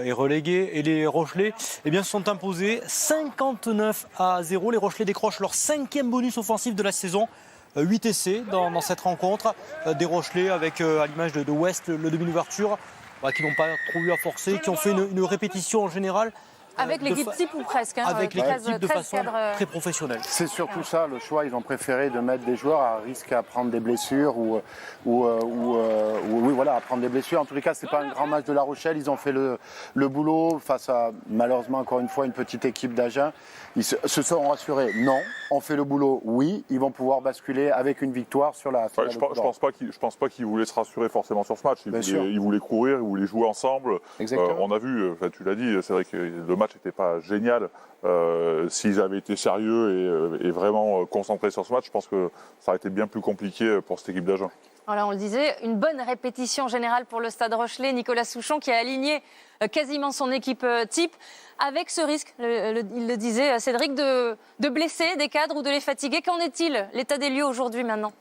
est relégué et les Rochelais se sont imposés 59-0. Les Rochelais décrochent leur 5e bonus offensif de la saison. 8 essais dans cette rencontre. Des Rochelais avec, à l'image de West, le demi d'ouverture, qui n'ont pas trop eu à forcer, qui ont fait une répétition en général. Avec l'équipe type ou presque, avec l'équipe type de façon très professionnelle. C'est surtout ça le choix. Ils ont préféré de mettre des joueurs à risque à prendre des blessures ou à prendre des blessures. En tous les cas, c'est pas un grand match de La Rochelle. Ils ont fait le boulot face à, malheureusement, encore une fois, une petite équipe d'Agen. Ils se sont rassurés. Non, on fait le boulot. Oui, ils vont pouvoir basculer avec une victoire sur la. Je pense pas qu'ils voulaient se rassurer forcément sur ce match. Ils voulaient courir, ils voulaient jouer ensemble. On a vu, tu l'as dit, c'est vrai que le match n'était pas génial. S'ils avaient été sérieux et vraiment concentrés sur ce match, je pense que ça aurait été bien plus compliqué pour cette équipe d'Agen. Voilà, on le disait, une bonne répétition générale pour le Stade Rochelais. Nicolas Souchon qui a aligné quasiment son équipe type, avec ce risque, il le disait Cédric, de blesser des cadres ou de les fatiguer. Qu'en est-il, l'état des lieux aujourd'hui maintenant ?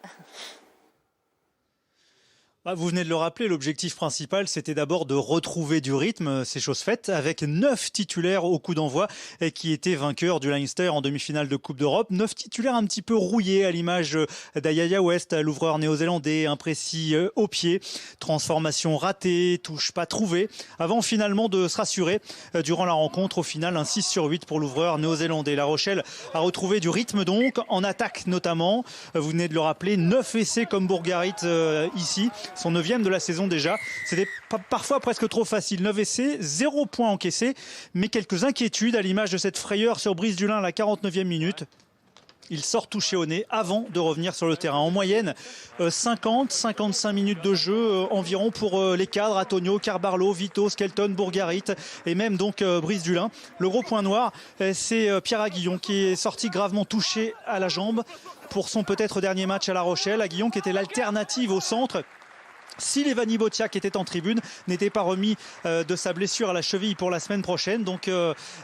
Vous venez de le rappeler, l'objectif principal, c'était d'abord de retrouver du rythme, c'est chose faite, avec 9 titulaires au coup d'envoi qui étaient vainqueurs du Leinster en demi-finale de Coupe d'Europe. 9 titulaires un petit peu rouillés à l'image d'Ayaya West, l'ouvreur néo-zélandais, imprécis au pied, transformation ratée, touche pas trouvée, avant finalement de se rassurer durant la rencontre. Au final, un 6/8 pour l'ouvreur néo-zélandais. La Rochelle a retrouvé du rythme donc, en attaque notamment. Vous venez de le rappeler, 9 essais comme Bourgarit ici. Son 9e de la saison déjà. C'était parfois presque trop facile. 9 essais, 0 points encaissés, mais quelques inquiétudes à l'image de cette frayeur sur Brice Dulin à la 49e minute. Il sort touché au nez avant de revenir sur le terrain. En moyenne, 50-55 minutes de jeu environ pour les cadres, Antonio, Carbarlo, Vito, Skelton, Bourgarit et même donc Brice Dulin. Le gros point noir, c'est Pierre Aguillon qui est sorti gravement touché à la jambe pour son peut-être dernier match à La Rochelle. Aguillon qui était l'alternative au centre. Si Levani Botia, qui était en tribune, n'était pas remis de sa blessure à la cheville pour la semaine prochaine. Donc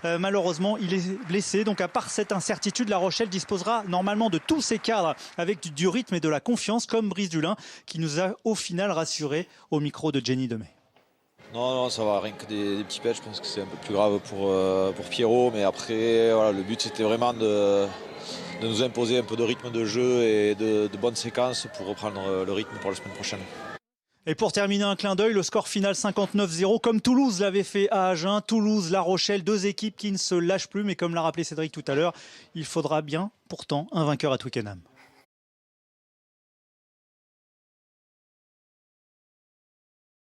malheureusement, il est blessé. Donc à part cette incertitude, La Rochelle disposera normalement de tous ses cadres avec du rythme et de la confiance, comme Brice Dulin, qui nous a au final rassuré au micro de Jenny Demey. Non, ça va, rien que des petits pets. Je pense que c'est un peu plus grave pour Pierrot. Mais après, voilà, le but, c'était vraiment de nous imposer un peu de rythme de jeu et de bonnes séquences pour reprendre le rythme pour la semaine prochaine. Et pour terminer, un clin d'œil, le score final 59-0, comme Toulouse l'avait fait à Agen. Toulouse, La Rochelle, 2 équipes qui ne se lâchent plus. Mais comme l'a rappelé Cédric tout à l'heure, il faudra bien pourtant un vainqueur à Twickenham.